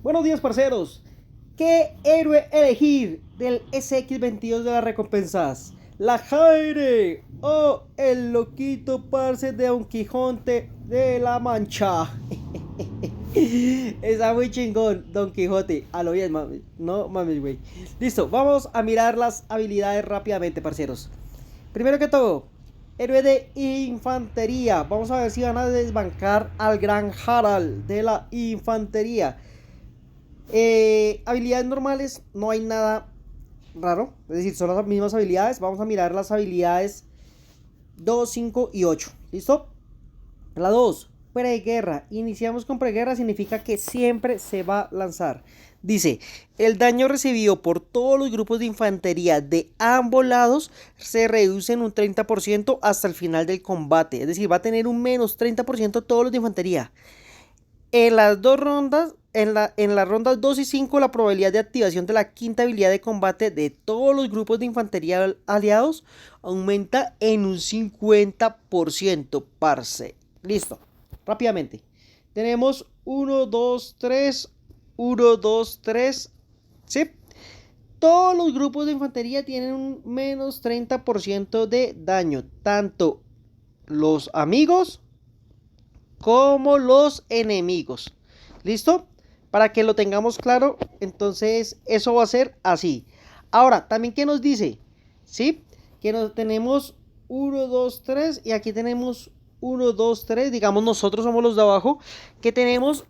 Buenos días, parceros. ¿Qué héroe elegir del SX22 de las recompensas? ¿La Jaire o el loquito parce de Don Quijote de la Mancha? Está muy chingón, Don Quijote. A lo bien, mami. No mames, güey. Listo, vamos a mirar las habilidades rápidamente, parceros. Primero que todo, héroe de infantería. Vamos a ver si van a desbancar al gran Harald de la infantería. Habilidades normales, no hay nada raro. Es decir, son las mismas habilidades. Vamos a mirar las habilidades 2, 5 y 8. ¿Listo? La 2, preguerra. Iniciamos con preguerra, significa que siempre se va a lanzar. Dice, el daño recibido por todos los grupos de infantería de ambos lados se reduce en un 30% hasta el final del combate. Es decir, va a tener un menos 30% todos los de infantería. En las dos rondas, en las rondas 2 y 5, la probabilidad de activación de la quinta habilidad de combate de todos los grupos de infantería aliados aumenta en un 50%, parce. Listo, rápidamente. Tenemos 1, 2, 3, 1, 2, 3, ¿sí? Todos los grupos de infantería tienen un menos 30% de daño, tanto los amigos como los enemigos. ¿Listo? Para que lo tengamos claro, entonces eso va a ser así. Ahora, también ¿qué nos dice? ¿Sí? Que nos tenemos 1, 2, 3 y aquí tenemos 1, 2, 3. Digamos, nosotros somos los de abajo, que tenemos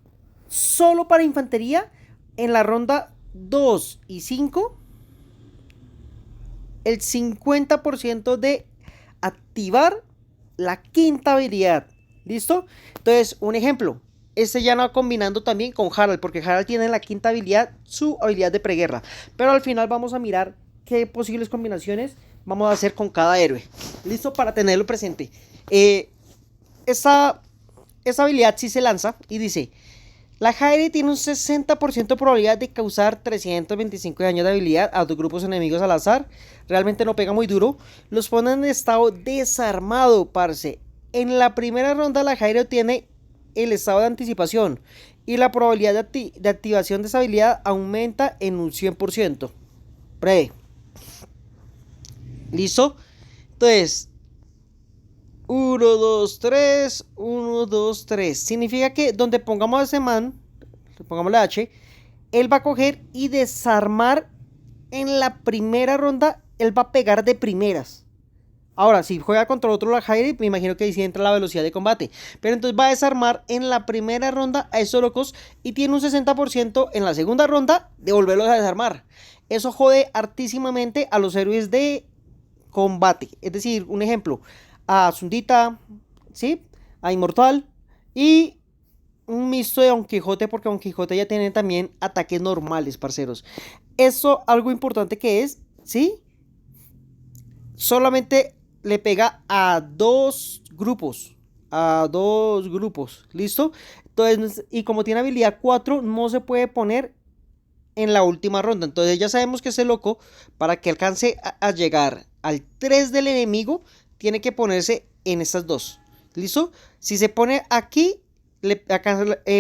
solo para infantería en la ronda 2 y 5 el 50% de activar la quinta habilidad. ¿Listo? Entonces, un ejemplo. Este ya no va combinando también con Harald, porque Harald tiene en la quinta habilidad su habilidad de preguerra. Pero al final vamos a mirar qué posibles combinaciones vamos a hacer con cada héroe. ¿Listo? Para tenerlo presente. Esta habilidad sí se lanza y dice: la Jaire tiene un 60% de probabilidad de causar 325 de daño de habilidad a dos grupos enemigos al azar. Realmente no pega muy duro. Los pone en estado desarmado, parce. En la primera ronda la Jaire tiene el estado de anticipación y la probabilidad de activación de esa habilidad aumenta en un 100%. Pre. ¿Listo? Entonces, 1, 2, 3, 1, 2, 3. Significa que donde pongamos a ese man, pongamos la H, él va a coger y desarmar en la primera ronda. Él va a pegar de primeras. Ahora, si juega contra otro la Jaire, me imagino que ahí sí entra la velocidad de combate. Pero entonces va a desarmar en la primera ronda a esos locos y tiene un 60% en la segunda ronda de volverlos a desarmar. Eso jode hartísimamente a los héroes de combate. Es decir, un ejemplo, a Zundita, ¿sí? A Inmortal y un mixto de Don Quijote, porque Don Quijote ya tiene también ataques normales, parceros. Eso, algo importante que es, ¿sí? Solamente le pega a dos grupos. A dos grupos, ¿listo? Entonces, y como tiene habilidad 4, no se puede poner en la última ronda. Entonces ya sabemos que ese loco, para que alcance a llegar al 3 del enemigo, tiene que ponerse en estas dos. ¿Listo? Si se pone aquí,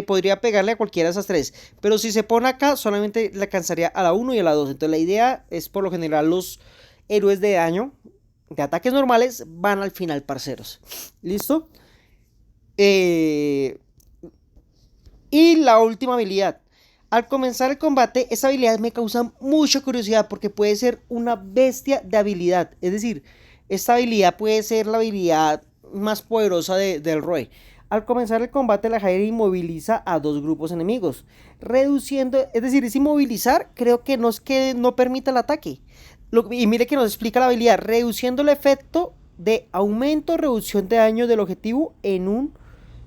podría pegarle a cualquiera de esas tres. Pero si se pone acá, solamente le alcanzaría a la 1 y a la 2. Entonces la idea es, por lo general, los héroes de daño, de ataques normales, van al final, parceros. ¿Listo? Y la última habilidad. Al comenzar el combate, esa habilidad me causa mucha curiosidad porque puede ser una bestia de habilidad. Es decir, esta habilidad puede ser la habilidad más poderosa del Roe. Al comenzar el combate, la Jaire inmoviliza a dos grupos enemigos, reduciendo, es decir, es inmovilizar, creo que no es que no permita el ataque. Y mire que nos explica la habilidad, reduciendo el efecto de aumento o reducción de daño del objetivo en un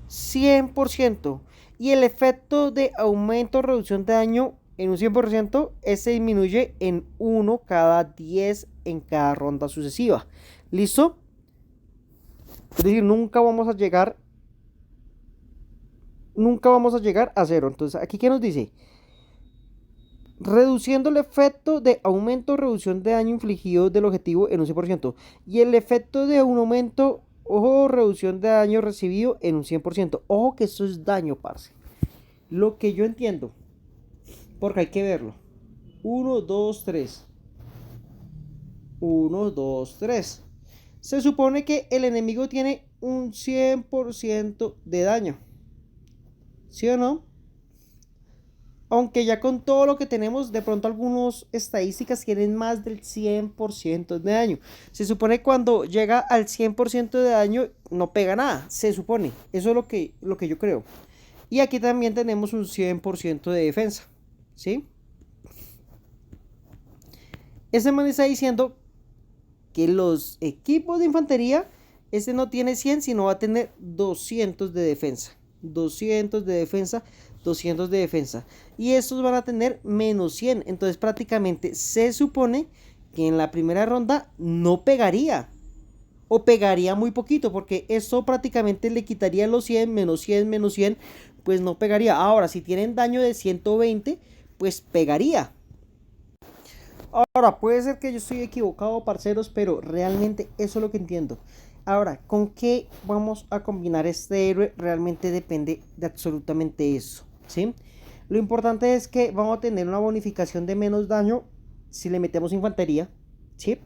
100%. Y el efecto de aumento o reducción de daño en un 100% se disminuye en 1 cada 10 en cada ronda sucesiva. ¿Listo? Es decir, nunca vamos a llegar a cero. Entonces, aquí ¿qué nos dice? Reduciendo el efecto de aumento o reducción de daño infligido del objetivo en un 100%. Y el efecto de un aumento o reducción de daño recibido en un 100%. Ojo que esto es daño, parce. Lo que yo entiendo porque hay que verlo. 1, 2, 3. 1, 2, 3. Se supone que el enemigo tiene un 100% de daño. ¿Sí o no? Aunque ya con todo lo que tenemos, de pronto algunas estadísticas tienen más del 100% de daño. Se supone que cuando llega al 100% de daño no pega nada. Se supone. Eso es lo que yo creo. Y aquí también tenemos un 100% de defensa. ¿Sí? Ese man está diciendo que los equipos de infantería, este no tiene 100, sino va a tener 200 de defensa. 200 de defensa, 200 de defensa. Y estos van a tener menos 100. Entonces prácticamente se supone que en la primera ronda no pegaría. O pegaría muy poquito, porque eso prácticamente le quitaría los 100, menos 100, menos 100, pues no pegaría. Ahora, si tienen daño de 120, pues pegaría. Ahora, puede ser que yo estoy equivocado, parceros, pero realmente eso es lo que entiendo. Ahora, ¿con qué vamos a combinar este héroe? Realmente depende de absolutamente eso, ¿sí? Lo importante es que vamos a tener una bonificación de menos daño si le metemos infantería, ¿sí?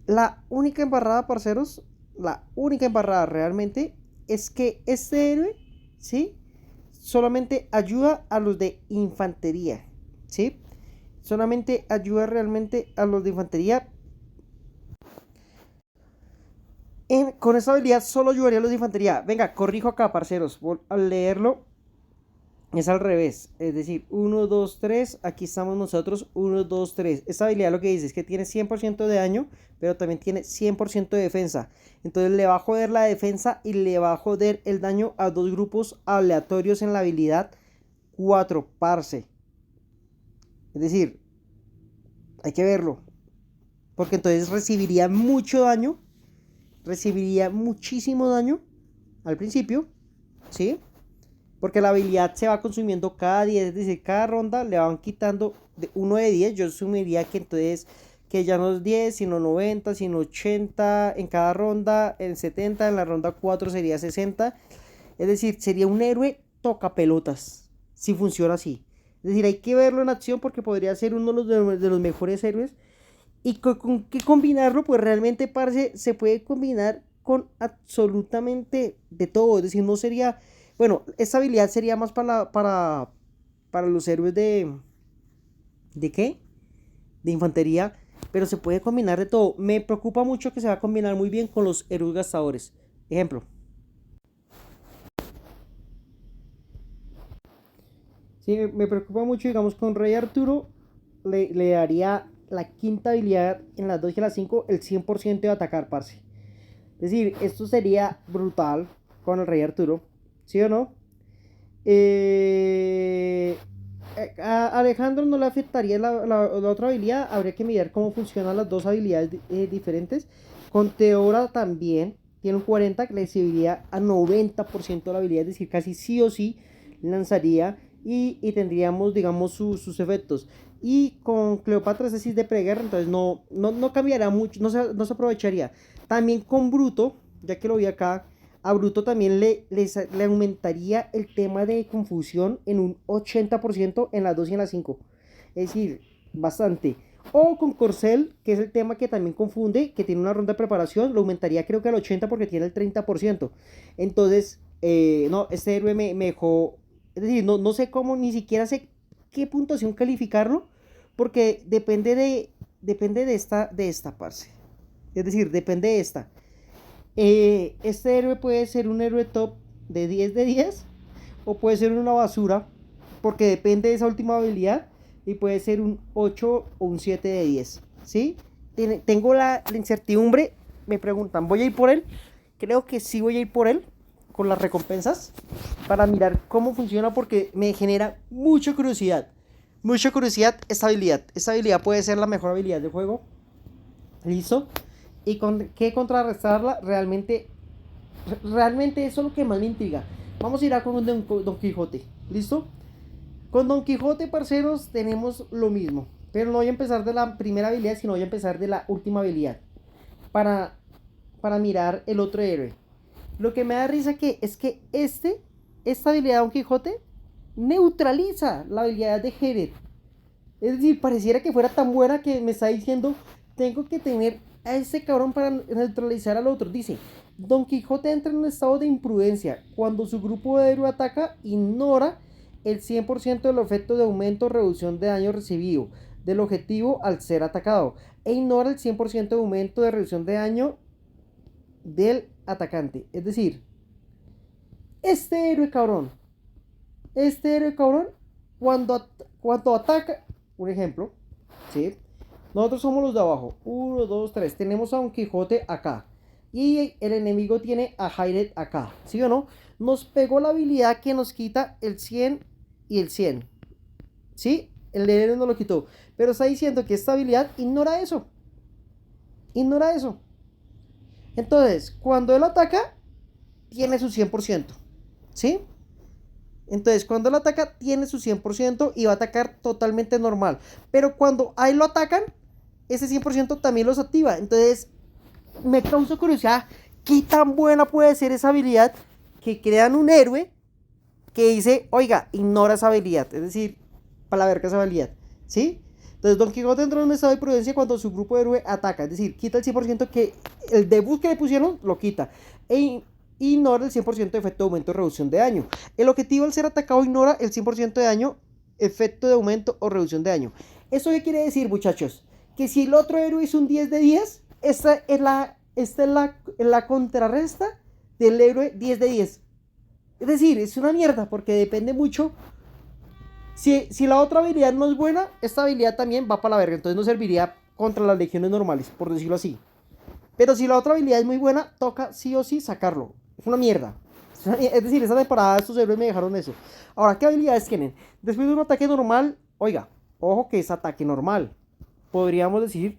La única embarrada, parceros, la única embarrada realmente es que este héroe, ¿sí? Solamente ayuda a los de infantería, ¿sí? Solamente ayuda realmente a los de infantería. Con esta habilidad solo ayudaría a los de infantería. Venga, corrijo acá, parceros. Al leerlo es al revés. Es decir, 1, 2, 3. Aquí estamos nosotros. 1, 2, 3. Esta habilidad lo que dice es que tiene 100% de daño, pero también tiene 100% de defensa. Entonces le va a joder la defensa y le va a joder el daño a dos grupos aleatorios en la habilidad 4, parce. Es decir, hay que verlo. Porque entonces recibiría mucho daño. Recibiría muchísimo daño al principio, ¿sí? Porque la habilidad se va consumiendo cada 10, es decir, cada ronda le van quitando de 1 de 10. Yo asumiría que entonces que ya no es 10, sino 90, sino 80 en cada ronda, en 70, en la ronda 4 sería 60. Es decir, sería un héroe toca pelotas, si funciona así. Es decir, hay que verlo en acción porque podría ser uno de los mejores héroes. ¿Y con qué combinarlo? Pues realmente, parce, se puede combinar con absolutamente de todo. Es decir, no sería... Bueno, esta habilidad sería más para los héroes de... ¿De qué? De infantería. Pero se puede combinar de todo. Me preocupa mucho que se va a combinar muy bien con los héroes gastadores. Ejemplo. Sí, me preocupa mucho, digamos, con Rey Arturo. Le daría la quinta habilidad en las 2 y las 5 el 100% de atacar, parce. Es decir, esto sería brutal con el Rey Arturo, ¿sí o no? Eh, a Alejandro no le afectaría la otra habilidad, habría que mirar cómo funcionan las dos habilidades diferentes. Con Teora también tiene un 40 que le serviría a 90% de la habilidad, es decir, casi sí o sí lanzaría y tendríamos, digamos, sus efectos. Y con Cleopatra es decir, de preguerra, entonces no cambiaría mucho, no se aprovecharía. También con Bruto, ya que lo vi acá, a Bruto también le aumentaría el tema de confusión en un 80% en las 2 y en las 5. Es decir, bastante. O con Corcel, que es el tema que también confunde, que tiene una ronda de preparación, lo aumentaría creo que al 80% porque tiene el 30%. Entonces, no, este héroe me dejó... Es decir, no sé cómo, ni siquiera sé qué puntuación calificarlo, porque depende de esta parce. Es decir, depende de esta. Este héroe puede ser un héroe top de 10 de 10 o puede ser una basura porque depende de esa última habilidad y puede ser un 8 o un 7 de 10, ¿sí? Tengo la incertidumbre, me preguntan, ¿voy a ir por él? Creo que sí voy a ir por él con las recompensas para mirar cómo funciona porque me genera mucha curiosidad. Mucha curiosidad esta habilidad. Esta habilidad puede ser la mejor habilidad del juego. ¿Listo? Y con qué contrarrestarla realmente eso es lo que más me intriga. Vamos a ir a con Don Quijote, ¿listo? Con Don Quijote, parceros, tenemos lo mismo, pero no voy a empezar de la primera habilidad, sino voy a empezar de la última habilidad para, para mirar el otro héroe. Lo que me da risa es que esta habilidad de Don Quijote neutraliza la habilidad de Jerez. Es decir, pareciera que fuera tan buena que me está diciendo, tengo que tener a este cabrón para neutralizar al otro. Dice, Don Quijote entra en un estado de imprudencia. Cuando su grupo de héroe ataca, ignora el 100% del efecto de aumento o reducción de daño recibido del objetivo al ser atacado. E ignora el 100% de aumento de reducción de daño del atacante. Es decir, este héroe cabrón, cuando ataca, un ejemplo, ¿sí? Nosotros somos los de abajo. 1, 2, 3. Tenemos a Don Quijote acá. Y el enemigo tiene a Jairet acá. ¿Sí o no? Nos pegó la habilidad que nos quita el 100 y el 100. ¿Sí? El héroe no lo quitó. Pero está diciendo que esta habilidad ignora eso. Ignora eso. Entonces, cuando él ataca, tiene su 100%. ¿Sí? Entonces, cuando él ataca, tiene su 100% y va a atacar totalmente normal. Pero cuando ahí lo atacan, ese 100% también los activa. Entonces, me causa curiosidad qué tan buena puede ser esa habilidad que crean un héroe que dice, oiga, ignora esa habilidad. Es decir, para la verga esa habilidad. ¿Sí? Entonces, Don Quijote entra en un estado de prudencia cuando su grupo de héroe ataca. Es decir, quita el 100% que el debut que le pusieron, lo quita. E ignora el 100% de efecto de aumento o reducción de daño. El objetivo al ser atacado ignora el 100% de daño, efecto de aumento o reducción de daño. ¿Eso qué quiere decir, muchachos? Que si el otro héroe es un 10 de 10, esta es la contrarresta del héroe 10 de 10. Es decir, es una mierda porque depende mucho. Si la otra habilidad no es buena, esta habilidad también va para la verga. Entonces no serviría contra las legiones normales, por decirlo así. Pero si la otra habilidad es muy buena, toca sí o sí sacarlo. Es una mierda. Es decir, esa temporada estos héroes me dejaron eso. Ahora, ¿qué habilidades tienen? Después de un ataque normal, oiga, ojo que es ataque normal. Podríamos decir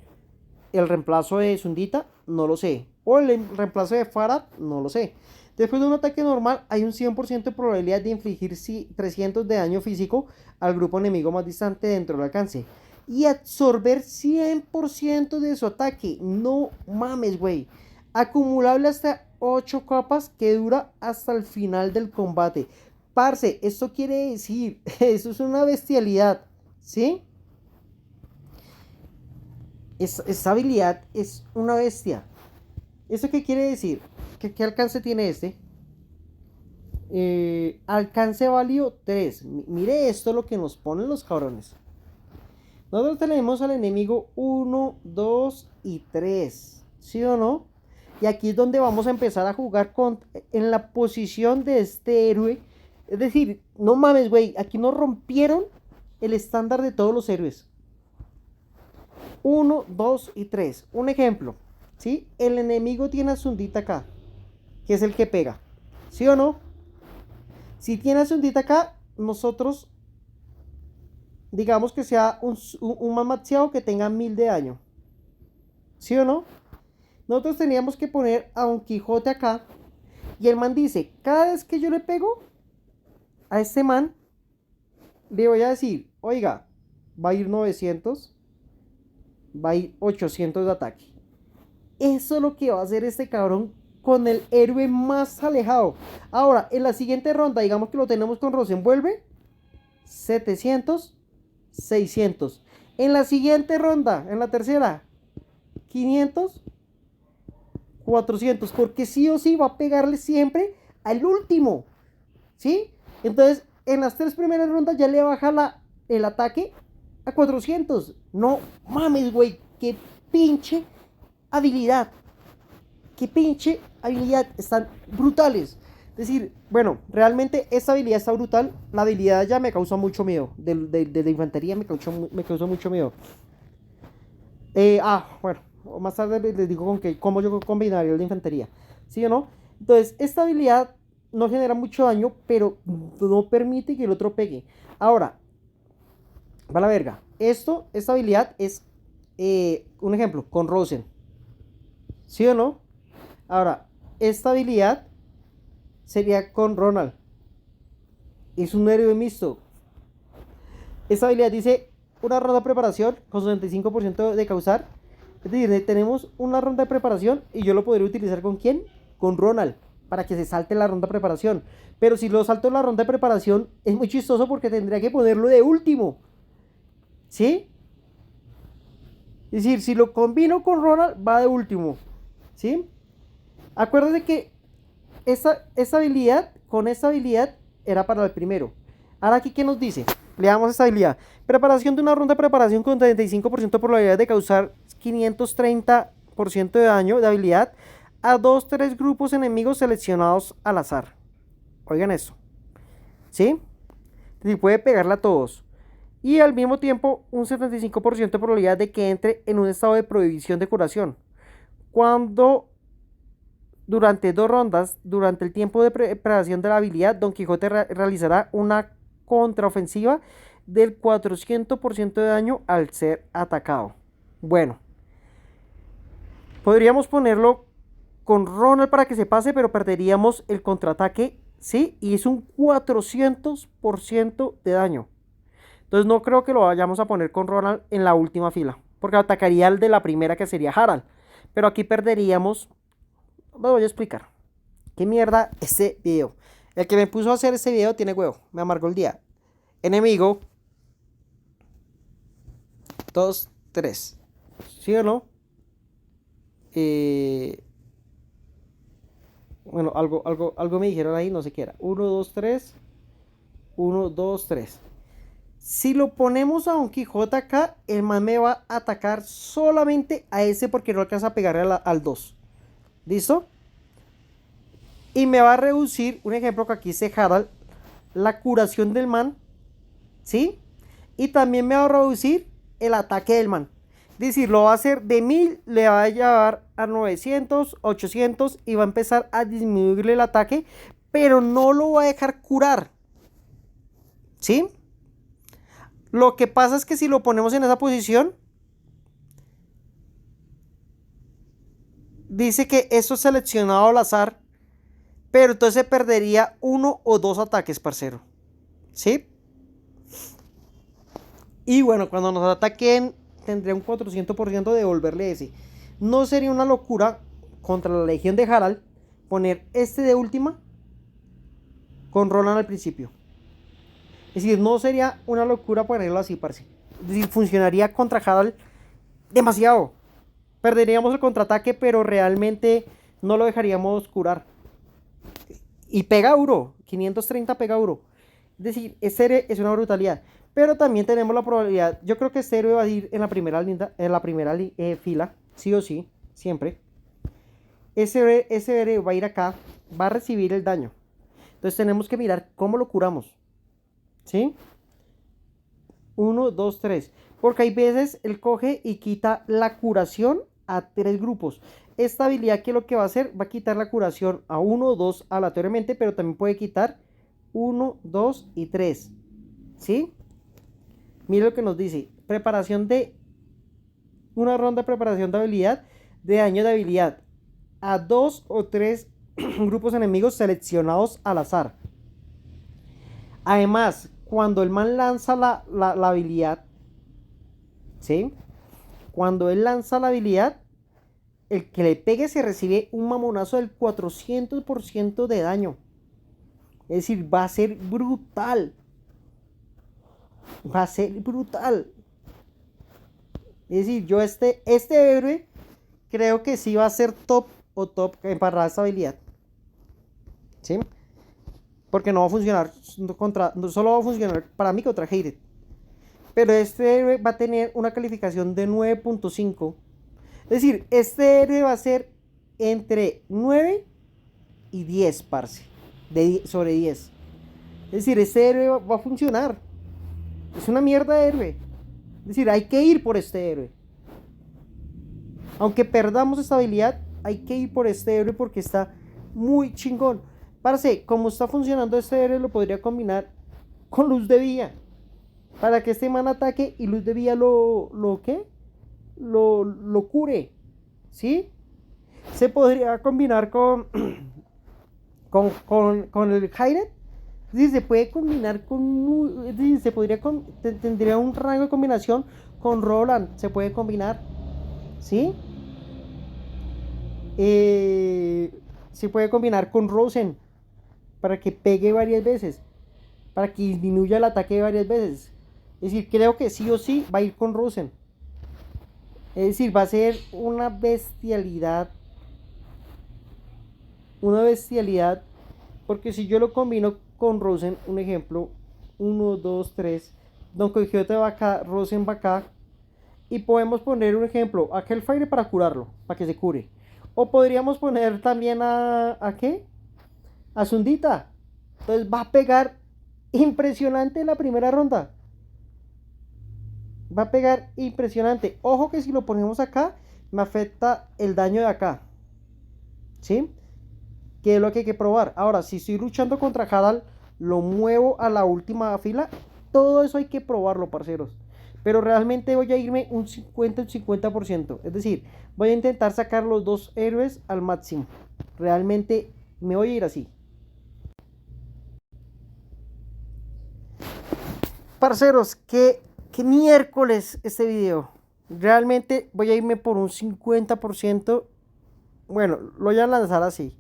el reemplazo de Sundita, no lo sé. O el reemplazo de Farad, no lo sé. Después de un ataque normal, hay un 100% de probabilidad de infligir 300 de daño físico al grupo enemigo más distante dentro del alcance. Y absorber 100% de su ataque. No mames, güey. Acumulable hasta 8 capas que dura hasta el final del combate. Parce, esto quiere decir, eso es una bestialidad, ¿sí? Esta habilidad es una bestia. ¿Eso qué quiere decir? ¿Qué alcance tiene este? Alcance válido 3. Mire esto lo que nos ponen los cabrones. Nosotros tenemos al enemigo 1, 2 y 3. ¿Sí o no? Y aquí es donde vamos a empezar a jugar en la posición de este héroe. Es decir, no mames, güey. Aquí nos rompieron el estándar de todos los héroes. 1, 2 y 3. Un ejemplo. ¿Sí? El enemigo tiene a Sundita acá, que es el que pega. ¿Sí o no? Si tiene a Sundita acá, nosotros digamos que sea un man maxiado que tenga 1000 de daño. ¿Sí o no? Nosotros teníamos que poner a Don Quijote acá. Y el man dice, cada vez que yo le pego a este man, le voy a decir, oiga, va a ir 900, va a ir 800 de ataque. Eso es lo que va a hacer este cabrón con el héroe más alejado. Ahora, en la siguiente ronda, digamos que lo tenemos con Rosenvuelve, 700, 600. En la siguiente ronda, en la tercera, 500, 400. Porque sí o sí va a pegarle siempre al último. ¿Sí? Entonces, en las 3 primeras rondas ya le baja el ataque a 400. No mames, güey. Qué pinche habilidad. Qué pinche habilidad. Están brutales. Es decir, bueno, realmente esta habilidad está brutal. La habilidad ya me causa mucho miedo. De la infantería me causó mucho miedo. Bueno, más tarde les digo cómo yo combinaría la infantería. ¿Sí o no? Entonces, esta habilidad no genera mucho daño, pero no permite que el otro pegue. Ahora, va a la verga. Esta habilidad es un ejemplo, con Rosen. ¿Sí o no? Ahora, esta habilidad sería con Ronald. Es un héroe mixto. Esta habilidad dice una ronda de preparación con 65% de causar. Es decir, tenemos una ronda de preparación y yo lo podría utilizar ¿con quién? Con Ronald. para que se salte la ronda de preparación. Pero si lo salto en la ronda de preparación, es muy chistoso porque tendría que ponerlo de último. ¿Sí? Es decir, si lo combino con Ronald, va de último. ¿Sí? Acuérdense que esta habilidad, con esta habilidad, era para el primero. Ahora aquí, ¿qué nos dice? Leamos esta habilidad. Preparación de una ronda de preparación con 35% de probabilidad de causar 530% de daño de habilidad a 2-3 grupos enemigos seleccionados al azar. Oigan eso. ¿Sí? Si puede pegarle a todos. Y al mismo tiempo, un 75% de probabilidad de que entre en un estado de prohibición de curación. Cuando durante 2 rondas, durante el tiempo de preparación de la habilidad, Don Quijote realizará una contraofensiva del 400% de daño al ser atacado. Bueno, podríamos ponerlo con Ronald para que se pase, pero perderíamos el contraataque, ¿sí? Y es un 400% de daño. Entonces no creo que lo vayamos a poner con Ronald en la última fila, porque atacaría al de la primera, que sería Harald. Pero aquí perderíamos. Lo voy a explicar. ¿Qué mierda este video? El que me puso a hacer este video tiene huevo. Me amargó el día. Enemigo. 2, 3. ¿Sí o no? Bueno, algo me dijeron ahí, no sé qué era. 1, 2, 3. 1, 2, 3. Si lo ponemos a Don Quijote acá, el man me va a atacar solamente a ese porque no alcanza a pegarle al 2. ¿Listo? Y me va a reducir, un ejemplo que aquí dice Harald, la curación del man. ¿Sí? Y también me va a reducir el ataque del man. Es decir, lo va a hacer de 1000, le va a llevar a 900, 800 y va a empezar a disminuirle el ataque, pero no lo va a dejar curar. ¿Sí? Lo que pasa es que si lo ponemos en esa posición, dice que eso es seleccionado al azar, pero entonces perdería 1 o 2 ataques, parcero. ¿Sí? Y bueno, cuando nos ataquen, tendría un 400% de devolverle ese. No sería una locura contra la Legión de Harald poner este de última con Roland al principio. Es decir, no sería una locura ponerlo así, parce. Es decir, funcionaría contra Harald demasiado. Perderíamos el contraataque, pero realmente no lo dejaríamos curar. Y pega duro, 530 pega duro. Es decir, este héroe es una brutalidad. Pero también tenemos la probabilidad, yo creo que este héroe va a ir en la primera fila, sí o sí, siempre. Ese héroe va a ir acá, va a recibir el daño. Entonces tenemos que mirar cómo lo curamos. ¿Sí? 1, 2, 3. Porque hay veces él coge y quita la curación a 3 grupos. Esta habilidad, que lo que va a hacer, va a quitar la curación a 1 o 2 aleatoriamente, pero también puede quitar 1, 2 y 3. ¿Sí? Mira lo que nos dice. Preparación de una ronda de preparación de habilidad, de daño de habilidad a 2 o 3 grupos enemigos seleccionados al azar. Además, cuando el man lanza la habilidad, ¿sí? Cuando él lanza la habilidad, el que le pegue se recibe un mamonazo del 400% de daño. Es decir, va a ser brutal. Va a ser brutal. Es decir, yo este héroe creo que sí va a ser top para esta habilidad. ¿Sí? Porque no va a funcionar no solo va a funcionar para mí contra Heiret. Pero este héroe va a tener una calificación de 9.5. Es decir, este héroe va a ser entre 9 y 10, parce. Sobre 10. Es decir, este héroe va a funcionar. Es una mierda de héroe. Es decir, hay que ir por este héroe. Aunque perdamos esta habilidad, hay que ir por este héroe porque está muy chingón. Parce, como está funcionando este héroe, lo podría combinar con Luz de Vía. Para que este man ataque y Luz de Vía lo cure. ¿Sí? Se podría combinar con el Heiret. Sí, se puede combinar con. Sí, se podría. Tendría un rango de combinación con Roland. Se puede combinar. ¿Sí? se puede combinar con Rosen para que pegue varias veces, para que disminuya el ataque varias veces. Es decir, creo que sí o sí va a ir con Rosen. Es decir, va a ser una bestialidad, porque si yo lo combino con Rosen, un ejemplo, uno 2 3 Don Quijote va acá, Rosen va acá, y podemos poner un ejemplo, a Hellfire para curarlo, para que se cure. O podríamos poner también ¿a qué? A Zundita. Entonces va a pegar impresionante en la primera ronda. Va a pegar impresionante. Ojo que si lo ponemos acá, me afecta el daño de acá. ¿Sí? Que es lo que hay que probar. Ahora, si estoy luchando contra Hadal, lo muevo a la última fila. Todo eso hay que probarlo, parceros. Pero realmente voy a irme un 50, un 50%. Es decir, voy a intentar sacar los dos héroes al máximo. Realmente me voy a ir así. Parceros, qué miércoles este video. Realmente voy a irme por un 50%. Bueno, lo voy a lanzar así.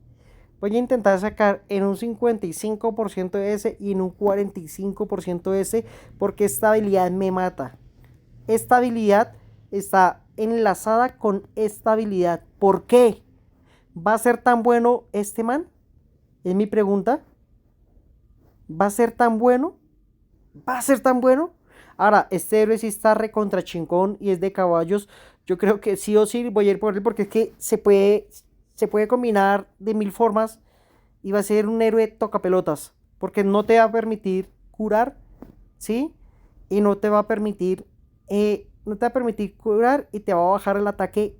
Voy a intentar sacar en un 55% de ese y en un 45% de ese, porque esta habilidad me mata. Esta habilidad está enlazada con esta habilidad. ¿Por qué? ¿Va a ser tan bueno este man? Es mi pregunta. ¿Va a ser tan bueno? ¿Va a ser tan bueno? Ahora, este héroe sí está recontra chingón y es de caballos. Yo creo que sí o sí voy a ir por él porque es que se puede combinar de mil formas y va a ser un héroe tocapelotas. Porque no te va a permitir curar, ¿sí? Y no te va a permitir curar y te va a bajar el ataque.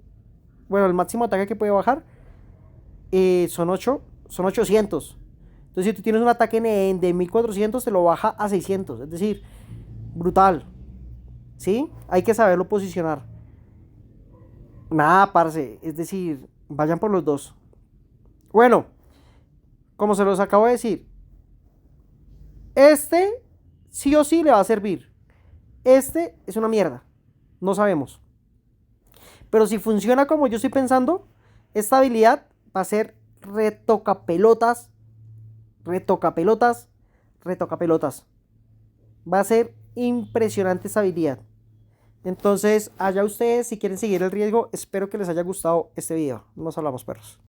Bueno, el máximo ataque que puede bajar son 800. Entonces, si tú tienes un ataque de 1400, te lo baja a 600. Es decir, brutal. ¿Sí? Hay que saberlo posicionar. Nada, parce. Es decir, vayan por los dos. Bueno, como se los acabo de decir, este sí o sí le va a servir. Este es una mierda. No sabemos. Pero si funciona como yo estoy pensando, esta habilidad va a ser retocapelotas, retocapelotas, retocapelotas. Va a ser impresionante esta habilidad. Entonces, allá ustedes, si quieren seguir el riesgo, espero que les haya gustado este video. Nos hablamos, perros.